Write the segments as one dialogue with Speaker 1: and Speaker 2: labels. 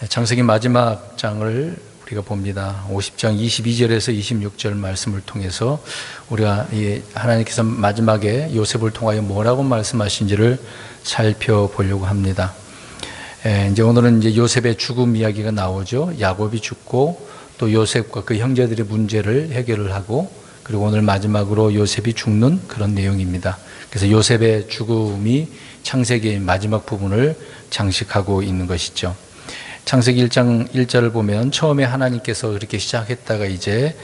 Speaker 1: 창세기 마지막 장을 우리가 봅니다. 50장 22절에서 26절 말씀을 통해서 우리가 하나님께서 마지막에 요셉을 통하여 뭐라고 말씀하신지를 살펴보려고 합니다. 이제 오늘은 이제 요셉의 죽음 이야기가 나오죠. 야곱이 죽고 또 요셉과 그 형제들의 문제를 해결을 하고, 그리고 오늘 마지막으로 요셉이 죽는 그런 내용입니다. 그래서 요셉의 죽음이 창세기의 마지막 부분을 장식하고 있는 것이죠. 창세기 1장 1절을 보면 처음에 하나님께서 그렇게 시작했다가 이제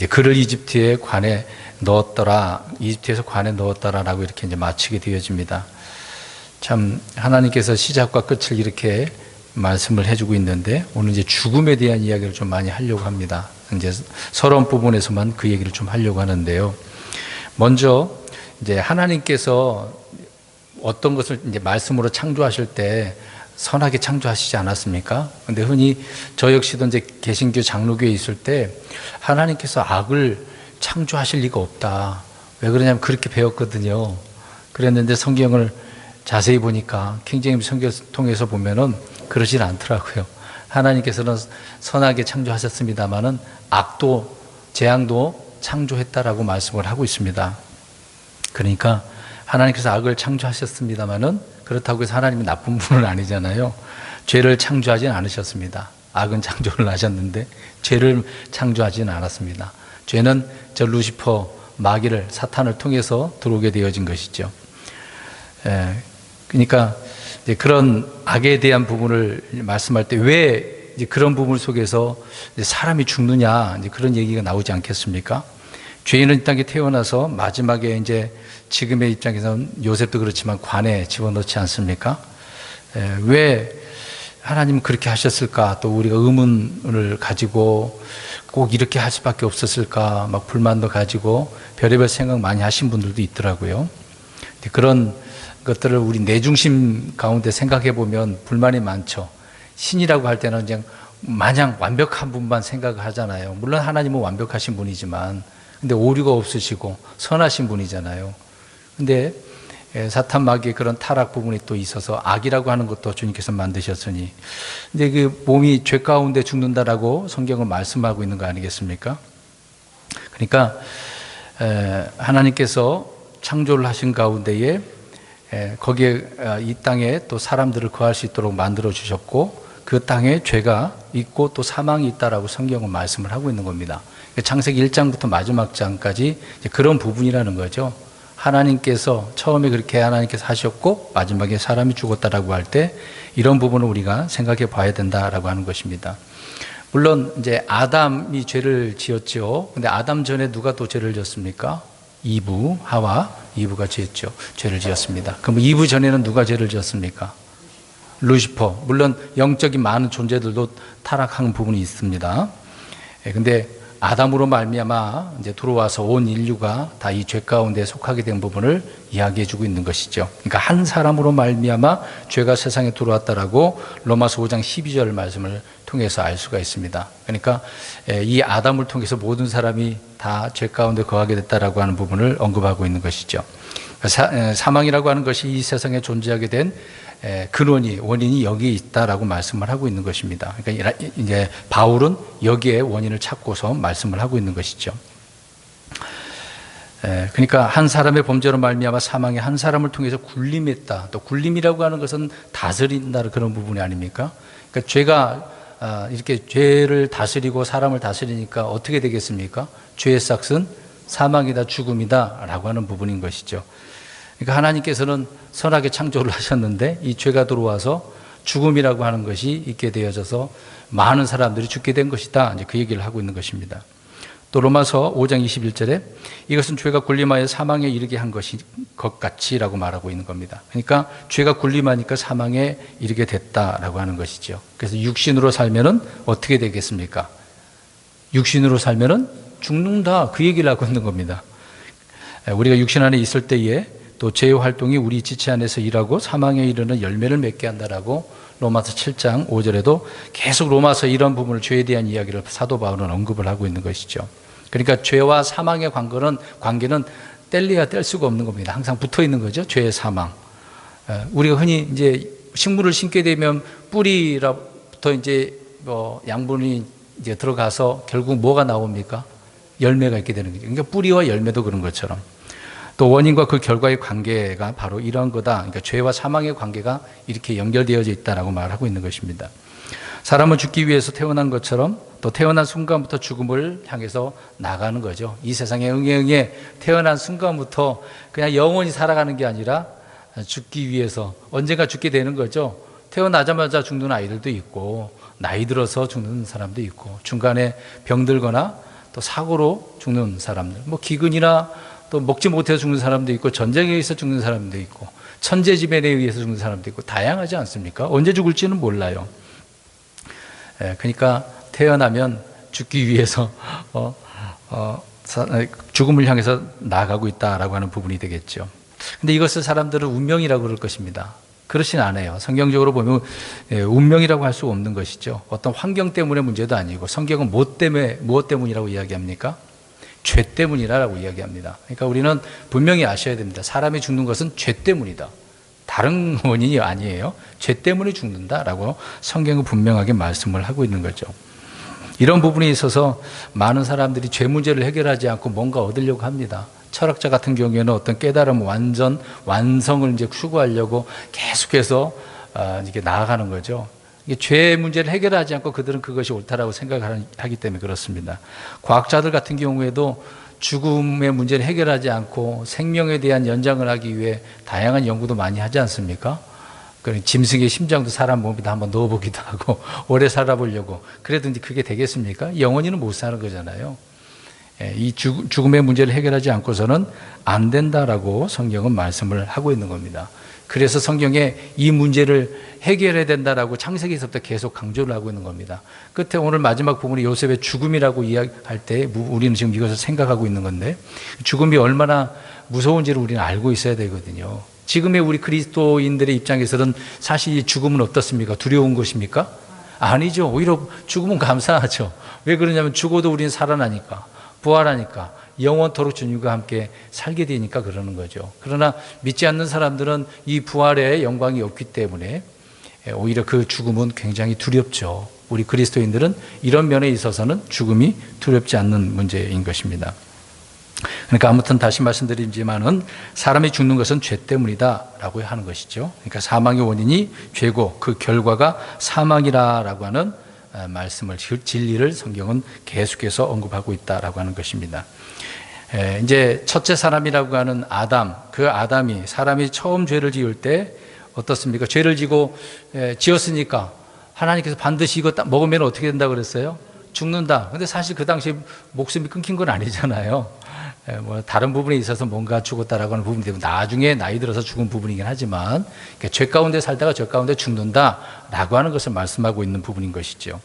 Speaker 1: 그를 이집트의 관에 넣었더라, 이집트에서 관에 넣었더라라고 이렇게 이제 마치게 되어집니다. 참 하나님께서 시작과 끝을 이렇게 말씀을 해주고 있는데, 오늘 이제 죽음에 대한 이야기를 좀 많이 하려고 합니다. 이제 서론 부분에서만 그 얘기를 좀 하려고 하는데요. 먼저 이제 하나님께서 어떤 것을 이제 말씀으로 창조하실 때 선하게 창조하시지 않았습니까? 근데 흔히 저 역시도 이제 개신교 장로교에 있을 때 하나님께서 악을 창조하실 리가 없다. 왜 그러냐면 그렇게 배웠거든요. 그랬는데 성경을 자세히 보니까 킹제임스 성경을 통해서 보면은 그러진 않더라고요. 하나님께서는 선하게 창조하셨습니다만은 악도 재앙도 창조했다라고 말씀을 하고 있습니다. 그러니까 하나님께서 악을 창조하셨습니다만은 그렇다고 해서 하나님이 나쁜 분은 아니잖아요. 죄를 창조하지는 않으셨습니다. 악은 창조를 하셨는데 죄를 창조하지는 않았습니다. 죄는 저 루시퍼, 마귀를, 사탄을 통해서 들어오게 되어진 것이죠. 그러니까 이제 그런 악에 대한 부분을 말씀할 때 왜 그런 부분 속에서 사람이 죽느냐, 이제 그런 얘기가 나오지 않겠습니까? 죄인은 이 땅에 태어나서 마지막에 이제 지금의 입장에서는 요셉도 그렇지만 관에 집어넣지 않습니까? 왜 하나님은 그렇게 하셨을까? 또 우리가 의문을 가지고 꼭 이렇게 할 수밖에 없었을까? 막 불만도 가지고 별의별 생각 많이 하신 분들도 있더라고요. 그런 것들을 우리 내중심 가운데 생각해 보면 불만이 많죠. 신이라고 할 때는 그냥 마냥 완벽한 분만 생각을 하잖아요. 물론 하나님은 완벽하신 분이지만, 근데 오류가 없으시고 선하신 분이잖아요. 근데 사탄 마귀의 그런 타락 부분이 또 있어서 악이라고 하는 것도 주님께서 만드셨으니, 근데 그 몸이 죄 가운데 죽는다라고 성경은 말씀하고 있는 거 아니겠습니까? 그러니까 하나님께서 창조를 하신 가운데에 거기에 이 땅에 또 사람들을 거할 수 있도록 만들어 주셨고, 그 땅에 죄가 있고 또 사망이 있다라고 성경은 말씀을 하고 있는 겁니다. 창세기 1장부터 마지막 장까지 그런 부분이라는 거죠. 하나님께서 처음에 그렇게 하나님께서 하셨고 마지막에 사람이 죽었다라고 할 때 이런 부분을 우리가 생각해 봐야 된다라고 하는 것입니다. 물론 이제 아담이 죄를 지었죠. 근데 아담 전에 누가 또 죄를 지었습니까? 이브, 하와, 이브가 죄를 지었습니다. 그럼 이브 전에는 누가 죄를 지었습니까? 루시퍼. 물론 영적인 많은 존재들도 타락한 부분이 있습니다. 근데 아담으로 말미암아 이제 들어와서 온 인류가 다 이 죄 가운데 속하게 된 부분을 이야기해주고 있는 것이죠. 그러니까 한 사람으로 말미암아 죄가 세상에 들어왔다라고 로마서 5장 12절 말씀을 통해서 알 수가 있습니다. 그러니까 이 아담을 통해서 모든 사람이 다 죄 가운데 거하게 됐다라고 하는 부분을 언급하고 있는 것이죠. 사망이라고 하는 것이 이 세상에 존재하게 된 원인이 여기에 있다라고 말씀을 하고 있는 것입니다. 그러니까 이제 바울은 여기에 원인을 찾고서 말씀을 하고 있는 것이죠. 그러니까 한 사람의 범죄로 말미암아 사망에 한 사람을 통해서 굴림했다. 또 굴림이라고 하는 것은 다스린다, 그런 부분이 아닙니까? 그러니까 죄가 이렇게 죄를 다스리고 사람을 다스리니까 어떻게 되겠습니까? 죄의 삭은 사망이다, 죽음이다라고 하는 부분인 것이죠. 그러니까 하나님께서는 선하게 창조를 하셨는데 이 죄가 들어와서 죽음이라고 하는 것이 있게 되어져서 많은 사람들이 죽게 된 것이다, 이제 그 얘기를 하고 있는 것입니다. 또 로마서 5장 21절에 이것은 죄가 굴림하여 사망에 이르게 한 것 같이라고 말하고 있는 겁니다. 그러니까 죄가 굴림하니까 사망에 이르게 됐다라고 하는 것이죠. 그래서 육신으로 살면은 어떻게 되겠습니까? 육신으로 살면은 죽는다, 그 얘기를 하고 있는 겁니다. 우리가 육신 안에 있을 때에 또 죄의 활동이 우리 지체 안에서 일하고 사망에 이르는 열매를 맺게 한다라고 로마서 7장 5절에도 계속 로마서 이런 부분을, 죄에 대한 이야기를 사도 바울은 언급을 하고 있는 것이죠. 그러니까 죄와 사망의 관계는 뗄래야 뗄 수가 없는 겁니다. 항상 붙어 있는 거죠. 죄의 사망. 우리가 흔히 이제 식물을 심게 되면 뿌리로부터 이제 양분이 이제 들어가서 결국 뭐가 나옵니까? 열매가 있게 되는 거죠. 그러니까 뿌리와 열매도 그런 것처럼 또 원인과 그 결과의 관계가 바로 이런 거다. 그러니까 죄와 사망의 관계가 이렇게 연결되어져 있다라고 말하고 있는 것입니다. 사람은 죽기 위해서 태어난 것처럼 또 태어난 순간부터 죽음을 향해서 나가는 거죠. 이 세상에 응애 태어난 순간부터 그냥 영원히 살아가는 게 아니라 죽기 위해서 언젠가 죽게 되는 거죠. 태어나자마자 죽는 아이들도 있고 나이 들어서 죽는 사람도 있고 중간에 병들거나 또 사고로 죽는 사람들, 기근이나 또 먹지 못해서 죽는 사람도 있고 전쟁에 의해서 죽는 사람도 있고 천재지변에 의해서 죽는 사람도 있고 다양하지 않습니까? 언제 죽을지는 몰라요. 그러니까 태어나면 죽기 위해서 죽음을 향해서 나아가고 있다라고 하는 부분이 되겠죠. 근데 이것을 사람들은 운명이라고 그럴 것입니다. 그렇진 않아요. 성경적으로 보면 운명이라고 할 수 없는 것이죠. 어떤 환경 때문의 문제도 아니고 성경은 무엇 때문이라고 이야기합니까? 죄 때문이라고 이야기합니다. 그러니까 우리는 분명히 아셔야 됩니다. 사람이 죽는 것은 죄 때문이다. 다른 원인이 아니에요. 죄 때문에 죽는다라고 성경은 분명하게 말씀을 하고 있는 거죠. 이런 부분에 있어서 많은 사람들이 죄 문제를 해결하지 않고 뭔가 얻으려고 합니다. 철학자 같은 경우에는 어떤 깨달음 완성을 이제 추구하려고 계속해서 이렇게 나아가는 거죠. 죄 문제를 해결하지 않고 그들은 그것이 옳다라고 생각하기 때문에 그렇습니다. 과학자들 같은 경우에도 죽음의 문제를 해결하지 않고 생명에 대한 연장을 하기 위해 다양한 연구도 많이 하지 않습니까? 짐승의 심장도 사람 몸에다 한번 넣어보기도 하고 오래 살아보려고. 그래도 이제 그게 되겠습니까? 영원히는 못 사는 거잖아요. 이 죽음의 문제를 해결하지 않고서는 안 된다라고 성경은 말씀을 하고 있는 겁니다. 그래서 성경에 이 문제를 해결해야 된다라고 창세기에서부터 계속 강조를 하고 있는 겁니다. 끝에 오늘 마지막 부분이 요셉의 죽음이라고 이야기할 때 우리는 지금 이것을 생각하고 있는 건데 죽음이 얼마나 무서운지를 우리는 알고 있어야 되거든요. 지금의 우리 그리스도인들의 입장에서는 사실 이 죽음은 어떻습니까? 두려운 것입니까? 아니죠. 오히려 죽음은 감사하죠. 왜 그러냐면 죽어도 우리는 살아나니까, 부활하니까, 영원토록 주님과 함께 살게 되니까 그러는 거죠. 그러나 믿지 않는 사람들은 이 부활의 영광이 없기 때문에 오히려 그 죽음은 굉장히 두렵죠. 우리 그리스도인들은 이런 면에 있어서는 죽음이 두렵지 않는 문제인 것입니다. 그러니까 아무튼 다시 말씀드리지만은 사람이 죽는 것은 죄 때문이다라고 하는 것이죠. 그러니까 사망의 원인이 죄고 그 결과가 사망이라고 하는 말씀을, 진리를 성경은 계속해서 언급하고 있다라고 하는 것입니다. 이제 첫째 사람이라고 하는 아담, 그 아담이 사람이 처음 죄를 지을 때 어떻습니까? 죄를 지었으니까 하나님께서 반드시 이거 먹으면 어떻게 된다 그랬어요? 죽는다. 근데 사실 그 당시에 목숨이 끊긴 건 아니잖아요. 다른 부분에 있어서 뭔가 죽었다라고 하는 부분이 되고 나중에 나이 들어서 죽은 부분이긴 하지만 죄 가운데 살다가 죄 가운데 죽는다라고 하는 것을 말씀하고 있는 부분인 것이죠.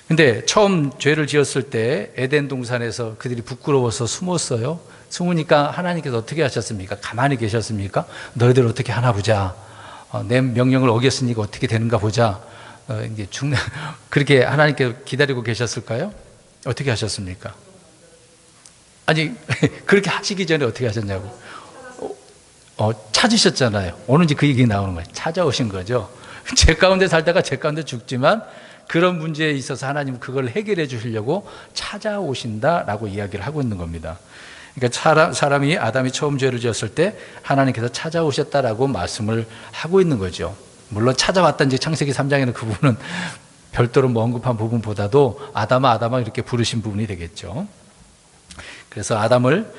Speaker 1: 근데 처음 죄를 지었을 때 에덴 동산에서 그들이 부끄러워서 숨었어요. 숨으니까 하나님께서 어떻게 하셨습니까? 가만히 계셨습니까? 너희들 어떻게 하나 보자. 내 명령을 어겼으니까 어떻게 되는가 보자. 이제 그렇게 하나님께서 기다리고 계셨을까요? 어떻게 하셨습니까? 아니 그렇게 하시기 전에 어떻게 하셨냐고. 찾으셨잖아요. 오늘 이제 그 얘기 나오는 거예요. 찾아오신 거죠. 죄 가운데 살다가 죄 가운데 죽지만 그런 문제에 있어서 하나님은 그걸 해결해 주시려고 찾아오신다라고 이야기를 하고 있는 겁니다. 그러니까 사람이 아담이 처음 죄를 지었을 때 하나님께서 찾아오셨다라고 말씀을 하고 있는 거죠. 물론 찾아왔던지 창세기 3장에는 그 부분은 별도로 언급한 부분보다도 아담아 이렇게 부르신 부분이 되겠죠. 그래서 아담을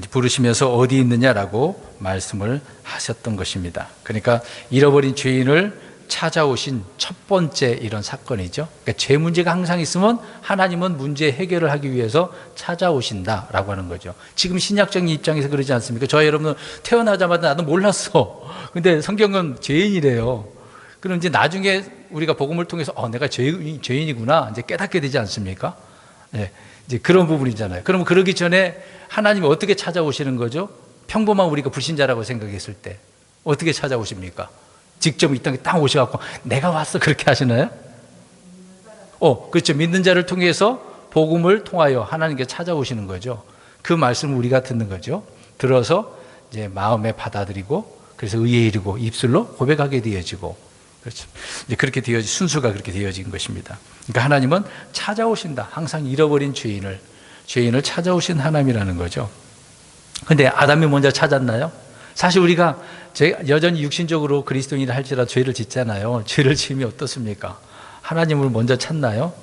Speaker 1: 부르시면서 어디 있느냐라고 말씀을 하셨던 것입니다. 그러니까 잃어버린 죄인을 찾아오신 첫 번째 이런 사건이죠. 그러니까 죄 문제가 항상 있으면 하나님은 문제 해결을 하기 위해서 찾아오신다라고 하는 거죠. 지금 신약적인 입장에서 그러지 않습니까? 저희 여러분은 태어나자마자 나도 몰랐어. 근데 성경은 죄인이래요. 그럼 이제 나중에 우리가 복음을 통해서 내가 죄인이구나 이제 깨닫게 되지 않습니까? 네, 이제 그런 부분이잖아요. 그러면 그러기 전에 하나님이 어떻게 찾아오시는 거죠? 평범한 우리가 불신자라고 생각했을 때 어떻게 찾아오십니까? 직접 이 땅에 딱 오셔갖고 내가 왔어 그렇게 하시나요? 그렇죠. 믿는 자를 통해서 복음을 통하여 하나님께 찾아오시는 거죠. 그 말씀을 우리가 듣는 거죠. 들어서 이제 마음에 받아들이고 그래서 의에 이르고 입술로 고백하게 되어지고, 그렇죠. 이제 그렇게 되어지, 순수가 그렇게 되어진 것입니다. 그러니까 하나님은 찾아오신다. 항상 잃어버린 죄인을 찾아오신 하나님이라는 거죠. 근데 아담이 먼저 찾았나요? 사실 우리가 여전히 육신적으로 그리스도인이라 할지라도 죄를 짓잖아요. 죄를 지으면 어떻습니까? 하나님을 먼저 찾나요?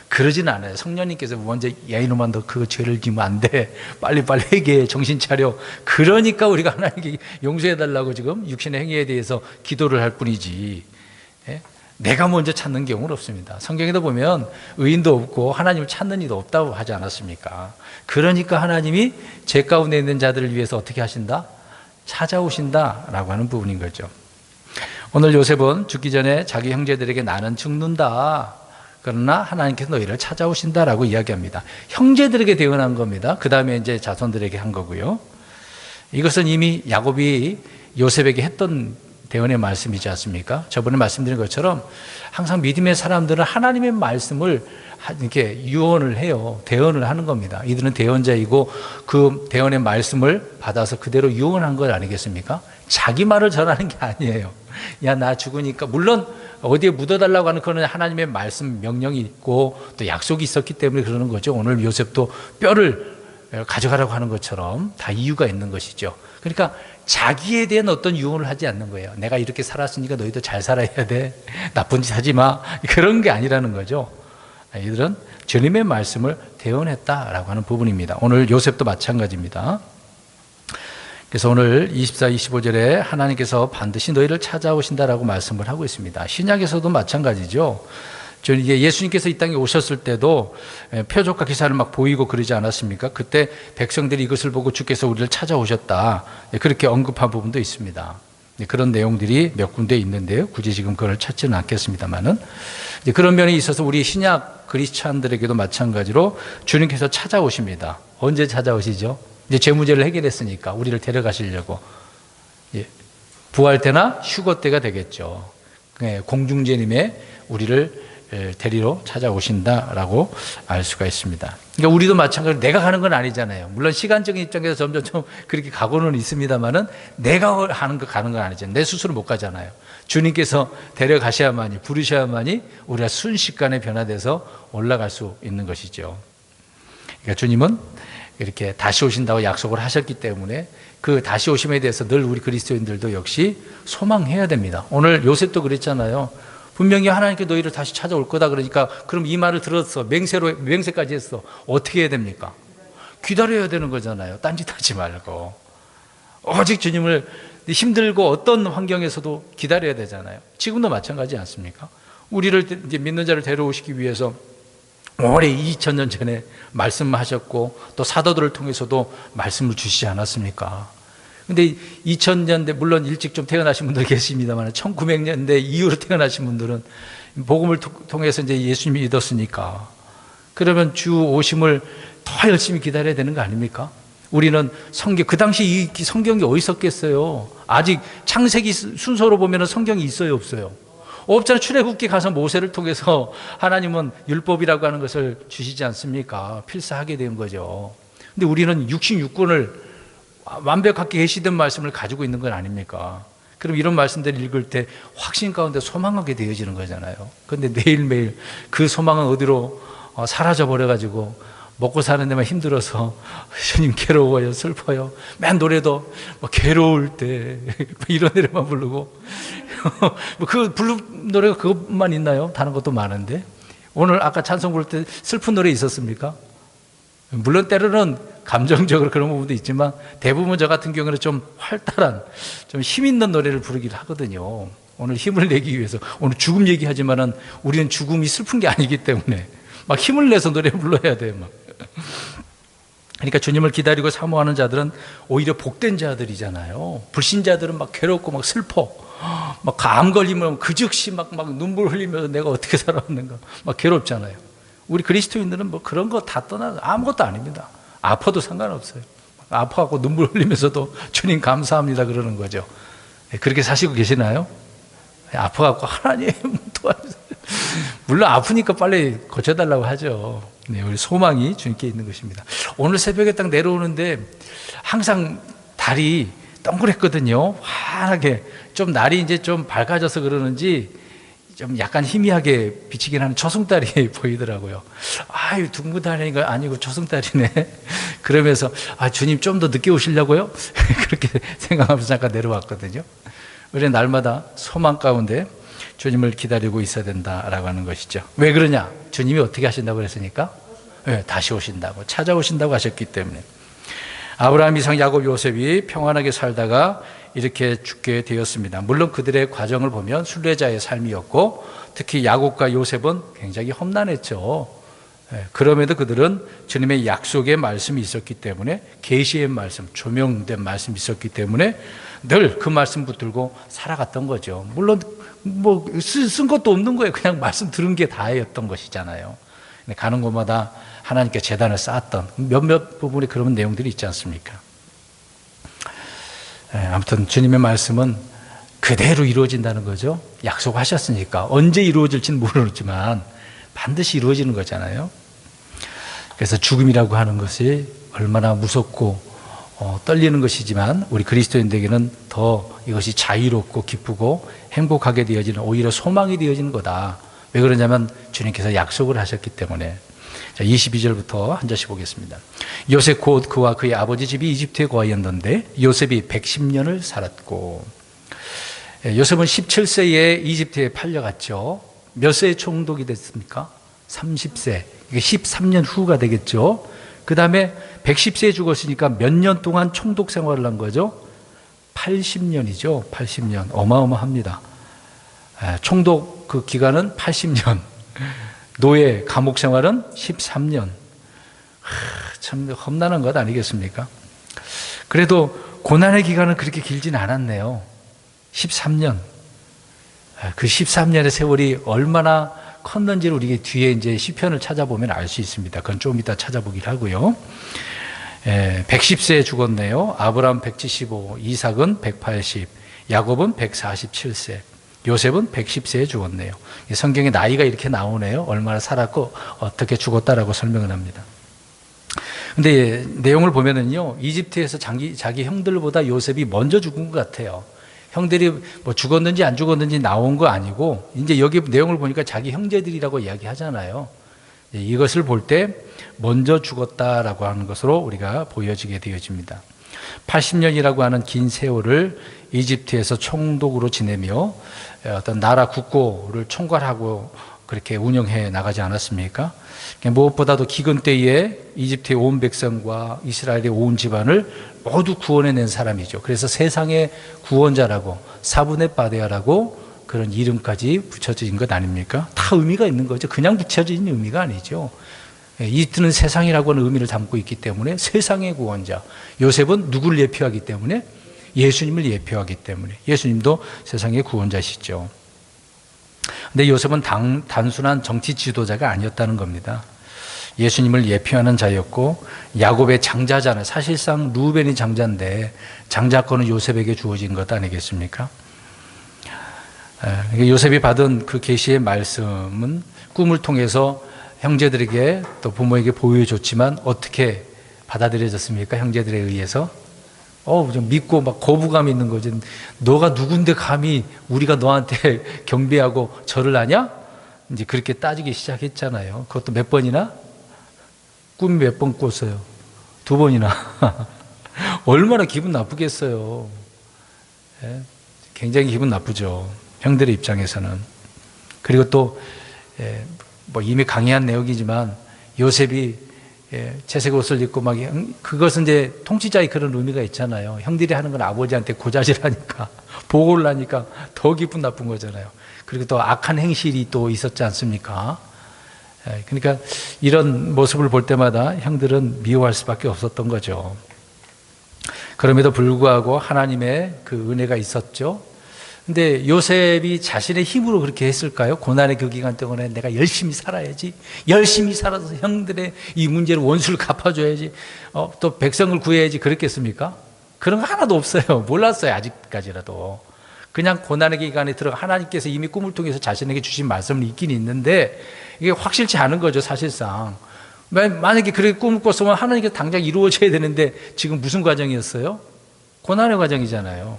Speaker 1: 그러진 않아요. 성령님께서 먼저 야 이놈아 너 그 죄를 지으면 안 돼. 빨리빨리 회개해. 정신 차려. 그러니까 우리가 하나님께 용서해달라고 지금 육신의 행위에 대해서 기도를 할 뿐이지, 예? 내가 먼저 찾는 경우는 없습니다. 성경에도 보면 의인도 없고 하나님을 찾는 이도 없다고 하지 않았습니까? 그러니까 하나님이 죄 가운데 있는 자들을 위해서 어떻게 하신다? 찾아오신다라고 하는 부분인 거죠. 오늘 요셉은 죽기 전에 자기 형제들에게 나는 죽는다. 그러나 하나님께서 너희를 찾아오신다라고 이야기합니다. 형제들에게 대언한 겁니다. 그 다음에 이제 자손들에게 한 거고요. 이것은 이미 야곱이 요셉에게 했던 대언의 말씀이지 않습니까? 저번에 말씀드린 것처럼 항상 믿음의 사람들은 하나님의 말씀을 이렇게 유언을 해요. 대언을 하는 겁니다. 이들은 대언자이고 그 대언의 말씀을 받아서 그대로 유언한 것 아니겠습니까? 자기 말을 전하는 게 아니에요. 야, 나 죽으니까, 물론 어디에 묻어달라고 하는 그런 하나님의 말씀 명령이 있고 또 약속이 있었기 때문에 그러는 거죠. 오늘 요셉도 뼈를 가져가라고 하는 것처럼 다 이유가 있는 것이죠. 그러니까 자기에 대한 어떤 유언을 하지 않는 거예요. 내가 이렇게 살았으니까 너희도 잘 살아야 돼. 나쁜 짓 하지 마. 그런 게 아니라는 거죠. 이들은 주님의 말씀을 대언했다라고 하는 부분입니다. 오늘 요셉도 마찬가지입니다. 그래서 오늘 24, 25절에 하나님께서 반드시 너희를 찾아오신다라고 말씀을 하고 있습니다. 신약에서도 마찬가지죠. 예수님께서 이 땅에 오셨을 때도 표적과 기사를 막 보이고 그러지 않았습니까? 그때 백성들이 이것을 보고 주께서 우리를 찾아오셨다, 그렇게 언급한 부분도 있습니다. 그런 내용들이 몇 군데 있는데요. 굳이 지금 그걸 찾지는 않겠습니다만은, 그런 면에 있어서 우리 신약 그리스찬들에게도 마찬가지로 주님께서 찾아오십니다. 언제 찾아오시죠? 이제 죄 문제를 해결했으니까 우리를 데려가시려고, 부활 때나 휴거 때가 되겠죠. 공중제님의 우리를 데리러 찾아오신다라고 알 수가 있습니다. 그러니까 우리도 마찬가지로 내가 가는 건 아니잖아요. 물론 시간적인 입장에서 점점 좀 그렇게 가고는 있습니다만은 내가 가는 건 아니잖아요. 내 스스로 못 가잖아요. 주님께서 데려가셔야만이, 부르셔야만이 우리가 순식간에 변화돼서 올라갈 수 있는 것이죠. 그러니까 주님은 이렇게 다시 오신다고 약속을 하셨기 때문에 그 다시 오심에 대해서 늘 우리 그리스도인들도 역시 소망해야 됩니다. 오늘 요셉도 그랬잖아요. 분명히 하나님께 너희를 다시 찾아올 거다 그러니까, 그럼 이 말을 들었어. 맹세까지 했어. 어떻게 해야 됩니까? 기다려야 되는 거잖아요. 딴짓하지 말고. 오직 주님을 힘들고 어떤 환경에서도 기다려야 되잖아요. 지금도 마찬가지 않습니까? 우리를 이제 믿는 자를 데려오시기 위해서 오래 2000년 전에 말씀하셨고 또 사도들을 통해서도 말씀을 주시지 않았습니까? 근데 2000년대, 물론 일찍 좀 태어나신 분들 계십니다만 1900년대 이후로 태어나신 분들은 복음을 통해서 이제 예수님이 믿었으니까, 그러면 주 오심을 더 열심히 기다려야 되는 거 아닙니까? 우리는 그 당시 이 성경이 어디 있었겠어요? 아직 창세기 순서로 보면 성경이 있어요, 없어요? 없잖아요. 출애굽기 가서 모세를 통해서 하나님은 율법이라고 하는 것을 주시지 않습니까? 필사하게 된 거죠. 근데 우리는 66권을 완벽하게 계시된 말씀을 가지고 있는 건 아닙니까? 그럼 이런 말씀들을 읽을 때 확신 가운데 소망하게 되어지는 거잖아요. 그런데 매일매일 그 소망은 어디로 사라져 버려가지고 먹고 사는 데만 힘들어서 주님 괴로워요, 슬퍼요. 맨 노래도 괴로울 때 이런 노래만 부르고 그 부른 노래가 그것만 있나요? 다른 것도 많은데. 오늘 아까 찬송 부를 때 슬픈 노래 있었습니까? 물론 때로는 감정적으로 그런 부분도 있지만 대부분 저 같은 경우는 좀 활달한, 좀 힘 있는 노래를 부르기를 하거든요. 오늘 힘을 내기 위해서. 오늘 죽음 얘기하지만은 우리는 죽음이 슬픈 게 아니기 때문에 막 힘을 내서 노래 불러야 돼요. 막. 그러니까 주님을 기다리고 사모하는 자들은 오히려 복된 자들이잖아요. 불신자들은 막 괴롭고 막 슬퍼, 막 암 걸리면 그 즉시 막 눈물 흘리면서 내가 어떻게 살아왔는가 막 괴롭잖아요. 우리 그리스도인들은 뭐 그런 거 다 떠나서 아무것도 아닙니다. 아파도 상관없어요. 아파하고 눈물 흘리면서도 주님 감사합니다 그러는 거죠. 그렇게 사시고 계시나요? 아파갖고 하나님 도와주세요. 물론 아프니까 빨리 고쳐달라고 하죠. 네, 우리 소망이 주님께 있는 것입니다. 오늘 새벽에 딱 내려오는데 항상 달이 동그랬거든요. 환하게. 좀 날이 이제 좀 밝아져서 그러는지 좀 약간 희미하게 비치긴 하는 초승달이 보이더라고요. 아유, 둥근달이가 아니고 초승달이네. 그러면서, 주님 좀 더 늦게 오시려고요? 그렇게 생각하면서 잠깐 내려왔거든요. 우리는 날마다 소망 가운데 주님을 기다리고 있어야 된다라고 하는 것이죠. 왜 그러냐? 주님이 어떻게 하신다고 그랬으니까? 네, 다시 오신다고, 찾아오신다고 하셨기 때문에. 아브라함, 이삭, 야곱, 요셉이 평안하게 살다가 이렇게 죽게 되었습니다. 물론 그들의 과정을 보면 순례자의 삶이었고, 특히 야곱과 요셉은 굉장히 험난했죠. 그럼에도 그들은 주님의 약속의 말씀이 있었기 때문에, 계시의 말씀, 조명된 말씀이 있었기 때문에 늘 그 말씀 붙들고 살아갔던 거죠. 물론 쓴 것도 없는 거예요. 그냥 말씀 들은 게 다였던 것이잖아요. 가는 곳마다 하나님께 제단을 쌓았던 몇몇 부분에 그런 내용들이 있지 않습니까? 아무튼 주님의 말씀은 그대로 이루어진다는 거죠. 약속하셨으니까 언제 이루어질지는 모르지만 반드시 이루어지는 거잖아요. 그래서 죽음이라고 하는 것이 얼마나 무섭고 떨리는 것이지만 우리 그리스도인들에게는 더 이것이 자유롭고 기쁘고 행복하게 되어지는, 오히려 소망이 되어지는 거다. 왜 그러냐면 주님께서 약속을 하셨기 때문에. 자, 22절부터 한 절씩 보겠습니다. 요셉 곧 그와 그의 아버지 집이 이집트에 거하였는데 요셉이 110년을 살았고, 요셉은 17세에 이집트에 팔려갔죠. 몇 세에 총독이 됐습니까? 30세. 이게 13년 후가 되겠죠. 그 다음에 110세에 죽었으니까 몇 년 동안 총독 생활을 한 거죠? 80년이죠. 80년. 어마어마합니다. 총독 그 기간은 80년. 노예 감옥 생활은 13년. 참 험난한 것 아니겠습니까? 그래도 고난의 기간은 그렇게 길진 않았네요. 13년. 그 13년의 세월이 얼마나 컸는지를 우리 뒤에 이제 시편을 찾아보면 알 수 있습니다. 그건 좀 이따 찾아보기로 하고요. 110세에 죽었네요. 아브라함 175, 이삭은 180, 야곱은 147세, 요셉은 110세에 죽었네요. 성경에 나이가 이렇게 나오네요. 얼마나 살았고 어떻게 죽었다라고 설명을 합니다. 근데 내용을 보면은요, 이집트에서 자기 형들보다 요셉이 먼저 죽은 것 같아요. 형들이 뭐 죽었는지 안 죽었는지 나온 거 아니고, 이제 여기 내용을 보니까 자기 형제들이라고 이야기 하잖아요. 이것을 볼 때 먼저 죽었다라고 하는 것으로 우리가 보여지게 되어집니다. 80년이라고 하는 긴 세월을 이집트에서 총독으로 지내며 어떤 나라 국고를 총괄하고 그렇게 운영해 나가지 않았습니까? 무엇보다도 기근 때에 이집트의 온 백성과 이스라엘의 온 집안을 모두 구원해낸 사람이죠. 그래서 세상의 구원자라고, 사분의 바데아라고 그런 이름까지 붙여진 것 아닙니까? 다 의미가 있는 거죠. 그냥 붙여진 의미가 아니죠. 이집트는 세상이라고 하는 의미를 담고 있기 때문에 세상의 구원자. 요셉은 누구를 예표하기 때문에? 예수님을 예표하기 때문에. 예수님도 세상의 구원자시죠. 근데 요셉은 단순한 정치 지도자가 아니었다는 겁니다. 예수님을 예표하는 자였고, 야곱의 장자잖아요. 사실상 루벤이 장자인데 장자권은 요셉에게 주어진 것 아니겠습니까? 요셉이 받은 그 계시의 말씀은 꿈을 통해서 형제들에게 또 부모에게 보여줬지만 어떻게 받아들여졌습니까? 형제들에 의해서 좀 믿고 막 거부감이 있는 거지. 너가 누군데 감히 우리가 너한테 경배하고 절을 하냐? 이제 그렇게 따지기 시작했잖아요. 그것도 몇 번이나? 꿈이 몇 번 꿨어요? 2번이나. 얼마나 기분 나쁘겠어요. 굉장히 기분 나쁘죠. 형들의 입장에서는. 그리고 또 이미 강의한 내용이지만 요셉이 채색 옷을 입고 막 그것은 이제 통치자의 그런 의미가 있잖아요. 형들이 하는 건 아버지한테 고자질하니까 보고를 하니까 더 기분 나쁜 거잖아요. 그리고 또 악한 행실이 또 있었지 않습니까? 그러니까 이런 모습을 볼 때마다 형들은 미워할 수밖에 없었던 거죠. 그럼에도 불구하고 하나님의 그 은혜가 있었죠. 근데 요셉이 자신의 힘으로 그렇게 했을까요? 고난의 그 기간 동안에 내가 열심히 살아야지, 열심히 살아서 형들의 이 문제를 원수를 갚아줘야지, 또 백성을 구해야지, 그랬겠습니까? 그런 거 하나도 없어요. 몰랐어요, 아직까지라도. 그냥 고난의 기간에 들어가 하나님께서 이미 꿈을 통해서 자신에게 주신 말씀은 있긴 있는데 이게 확실치 않은 거죠, 사실상. 만약에 그렇게 꿈을 꿨으면 하나님께서 당장 이루어져야 되는데 지금 무슨 과정이었어요? 고난의 과정이잖아요.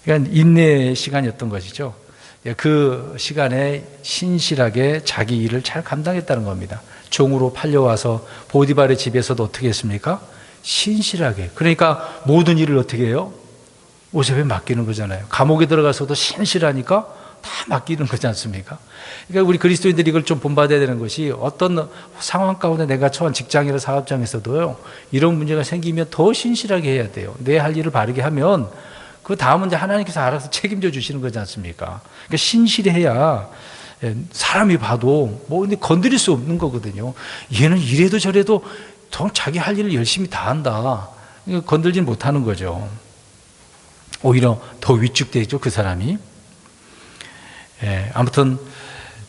Speaker 1: 그러니까 인내의 시간이었던 것이죠. 그 시간에 신실하게 자기 일을 잘 감당했다는 겁니다. 종으로 팔려와서 보디발의 집에서도 어떻게 했습니까? 신실하게. 그러니까 모든 일을 어떻게 해요? 요셉에 맡기는 거잖아요. 감옥에 들어가서도 신실하니까 다 맡기는 거지 않습니까? 그러니까 우리 그리스도인들이 이걸 좀 본받아야 되는 것이 어떤 상황 가운데 내가 처한 직장이나 사업장에서도요, 이런 문제가 생기면 더 신실하게 해야 돼요. 내 할 일을 바르게 하면 그 다음은 이제 하나님께서 알아서 책임져 주시는 거지 않습니까? 그러니까 신실해야 사람이 봐도 뭐 근데 건드릴 수 없는 거거든요. 얘는 이래도 저래도 자기 할 일을 열심히 다 한다. 건들진 못하는 거죠. 오히려 더 위축되죠, 그 사람이. 아무튼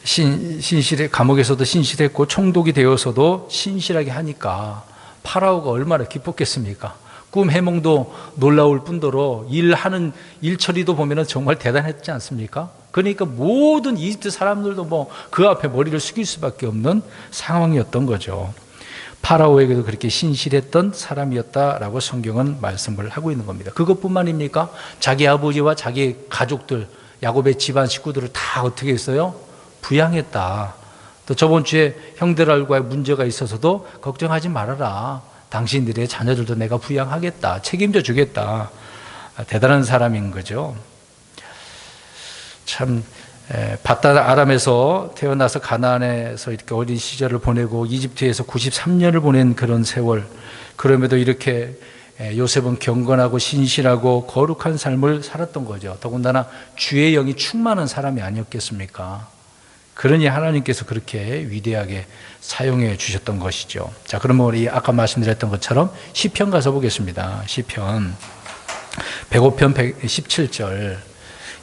Speaker 1: 신실해, 감옥에서도 신실했고 총독이 되어서도 신실하게 하니까 파라오가 얼마나 기뻤겠습니까? 꿈 해몽도 놀라울 뿐더러 일하는 일처리도 보면 정말 대단했지 않습니까? 그러니까 모든 이집트 사람들도 뭐 그 앞에 머리를 숙일 수밖에 없는 상황이었던 거죠. 파라오에게도 그렇게 신실했던 사람이었다라고 성경은 말씀을 하고 있는 겁니다. 그것뿐만입니까? 자기 아버지와 자기 가족들, 야곱의 집안 식구들을 다 어떻게 했어요? 부양했다. 또 저번 주에 형들과의 문제가 있어서도 걱정하지 말아라. 당신들의 자녀들도 내가 부양하겠다. 책임져 주겠다. 대단한 사람인 거죠. 참 밧단 아람에서 태어나서 가나안에서 이렇게 어린 시절을 보내고 이집트에서 93년을 보낸 그런 세월, 그럼에도 이렇게 요셉은 경건하고 신실하고 거룩한 삶을 살았던 거죠. 더군다나 주의 영이 충만한 사람이 아니었겠습니까? 그러니 하나님께서 그렇게 위대하게 사용해 주셨던 것이죠. 자, 그러면 우리 아까 말씀드렸던 것처럼 시편 가서 보겠습니다. 시편 105편 117절.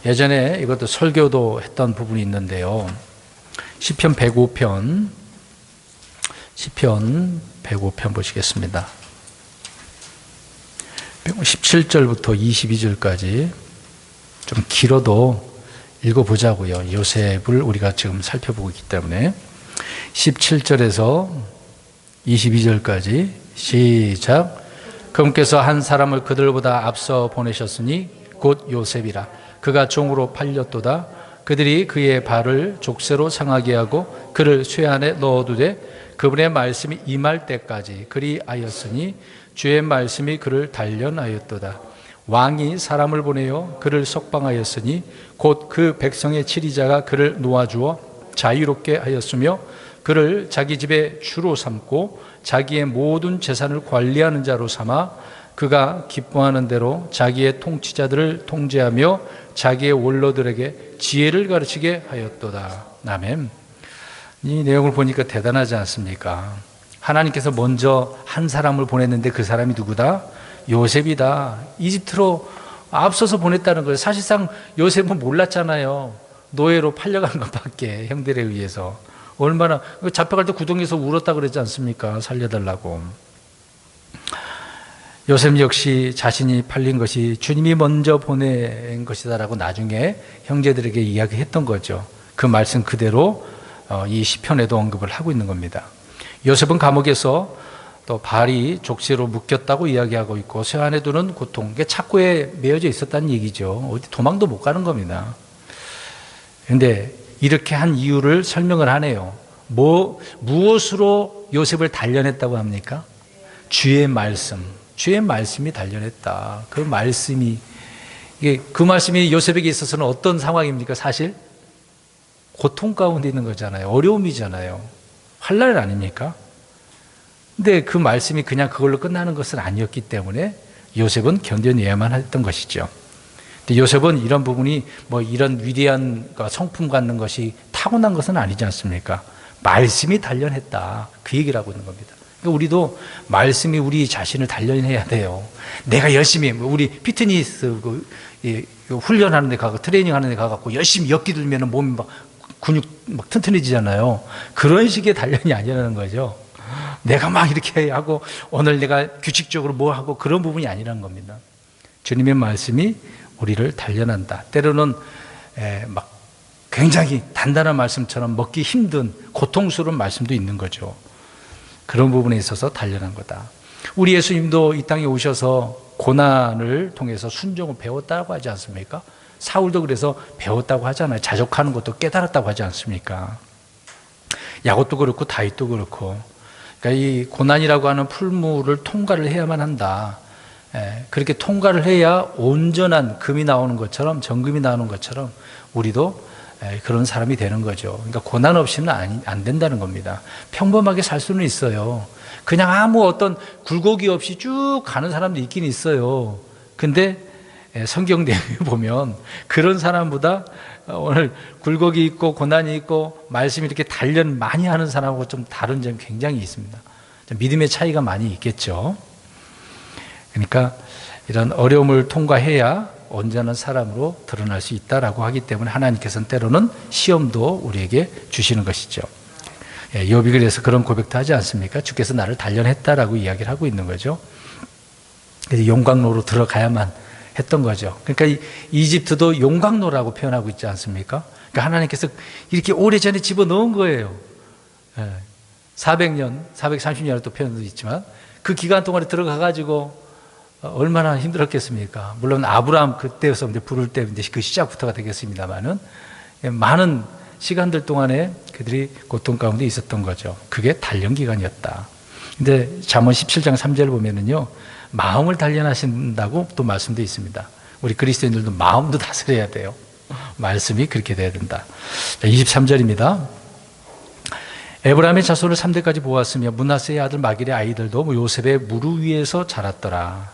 Speaker 1: 예전에 이것도 설교도 했던 부분이 있는데요. 시편 105편 105편 보시겠습니다. 17절부터 22절까지 좀 길어도 읽어보자고요. 요셉을 우리가 지금 살펴보고 있기 때문에 17절에서 22절까지 시작. 그분께서 한 사람을 그들보다 앞서 보내셨으니 곧 요셉이라. 그가 종으로 팔렸도다. 그들이 그의 발을 족쇄로 상하게 하고 그를 쇠안에 넣어두되 그분의 말씀이 임할 때까지 그리하였으니 주의 말씀이 그를 단련하였도다. 왕이 사람을 보내어 그를 석방하였으니 곧 그 백성의 치리자가 그를 놓아주어 자유롭게 하였으며 그를 자기 집의 주로 삼고 자기의 모든 재산을 관리하는 자로 삼아 그가 기뻐하는 대로 자기의 통치자들을 통제하며 자기의 원로들에게 지혜를 가르치게 하였도다. 아멘. 이 내용을 보니까 대단하지 않습니까? 하나님께서 먼저 한 사람을 보냈는데 그 사람이 누구다? 요셉이다. 이집트로 앞서서 보냈다는 거예요. 사실상 요셉은 몰랐잖아요. 노예로 팔려간 것밖에, 형들에 의해서. 얼마나 잡혀갈 때 구덩이에서 울었다 그랬지 않습니까? 살려달라고. 요셉 역시 자신이 팔린 것이 주님이 먼저 보낸 것이다라고 나중에 형제들에게 이야기했던 거죠. 그 말씀 그대로 이 시편에도 언급을 하고 있는 겁니다. 요셉은 감옥에서 또 발이 족쇄로 묶였다고 이야기하고 있고 쇠 안에 두는 고통, 이게 착고에 매여져 있었다는 얘기죠. 어디 도망도 못 가는 겁니다. 그런데 이렇게 한 이유를 설명을 하네요. 무엇으로 요셉을 단련했다고 합니까? 주의 말씀. 주의 말씀이 단련했다. 그 말씀이 요셉에게 있어서는 어떤 상황입니까? 사실 고통 가운데 있는 거잖아요. 어려움이잖아요. 환난 아닙니까? 근데 그 말씀이 그냥 그걸로 끝나는 것은 아니었기 때문에 요셉은 견뎌내야만 했던 것이죠. 근데 요셉은 이런 부분이 뭐 이런 위대한 성품 갖는 것이 타고난 것은 아니지 않습니까? 말씀이 단련했다. 그 얘기를 하고 있는 겁니다. 그러니까 우리도 말씀이 우리 자신을 단련해야 돼요. 내가 열심히 우리 피트니스 훈련하는 데 가고 트레이닝 하는 데 가고 열심히 엮기 들면 몸이 막 근육 막 튼튼해지잖아요. 그런 식의 단련이 아니라는 거죠. 내가 막 이렇게 하고 오늘 내가 규칙적으로 뭐 하고 그런 부분이 아니라는 겁니다. 주님의 말씀이 우리를 단련한다. 때로는 막 굉장히 단단한 말씀처럼 먹기 힘든 고통스러운 말씀도 있는 거죠. 그런 부분에 있어서 단련한 거다. 우리 예수님도 이 땅에 오셔서 고난을 통해서 순종을 배웠다고 하지 않습니까? 사울도 그래서 배웠다고 하잖아요. 자족하는 것도 깨달았다고 하지 않습니까? 야곱도 그렇고 다윗도 그렇고. 그러니까 이 고난이라고 하는 풀무를 통과를 해야만 한다. 그렇게 통과를 해야 온전한 금이 나오는 것처럼, 정금이 나오는 것처럼 우리도 그런 사람이 되는 거죠. 그러니까 고난 없이는 안 된다는 겁니다. 평범하게 살 수는 있어요. 그냥 아무 어떤 굴곡이 없이 쭉 가는 사람도 있긴 있어요. 근데 성경 내용에 보면 그런 사람보다 오늘 굴곡이 있고 고난이 있고 말씀이 이렇게 단련 많이 하는 사람하고 좀 다른 점이 굉장히 있습니다. 믿음의 차이가 많이 있겠죠. 그러니까 이런 어려움을 통과해야 온전한 사람으로 드러날 수 있다라고 하기 때문에 하나님께서는 때로는 시험도 우리에게 주시는 것이죠. 욥이 그래서 그런 고백도 하지 않습니까? 주께서 나를 단련했다라고 이야기를 하고 있는 거죠. 그래서 용광로로 들어가야만 했던 거죠. 그러니까 이집트도 용광로라고 표현하고 있지 않습니까? 그러니까 하나님께서 이렇게 오래전에 집어넣은 거예요. 400년, 430년을 또 표현도 있지만 그 기간 동안에 들어가가지고 얼마나 힘들었겠습니까? 물론 아브라함 그때여서 부를 때 그 시작부터가 되겠습니다만은 많은 시간들 동안에 그들이 고통 가운데 있었던 거죠. 그게 단련 기간이었다. 근데 잠언 17장 3절을 보면은요, 마음을 단련하신다고 또 말씀도 있습니다. 우리 그리스도인들도 마음도 다스려야 돼요. 말씀이 그렇게 돼야 된다. 23절입니다. 에브라임의 자손을 3대까지 보았으며 므낫세의 아들 마길의 아이들도 요셉의 무릎 위에서 자랐더라.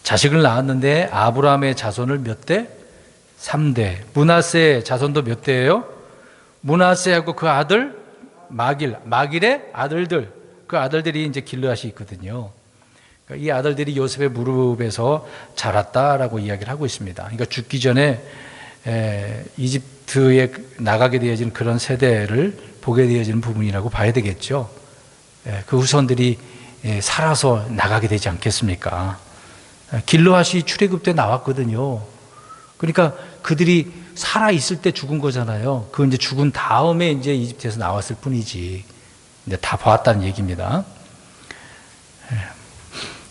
Speaker 1: 자식을 낳았는데 아브라함의 자손을 몇 대? 3대. 므낫세의 자손도 몇 대예요? 므낫세하고 그 아들 마길의 아들들, 그 아들들이 이제 길르앗이 있거든요. 그러니까 이 아들들이 요셉의 무릎에서 자랐다라고 이야기를 하고 있습니다. 그러니까 죽기 전에 이집트에 나가게 되어지는 그런 세대를 보게 되어지는 부분이라고 봐야 되겠죠. 그 후손들이 살아서 나가게 되지 않겠습니까? 길르앗이 출애굽 때 나왔거든요. 그러니까 그들이 살아 있을 때 죽은 거잖아요. 그 이제 죽은 다음에 이제 이집트에서 나왔을 뿐이지. 이제 다 봤다는 얘기입니다.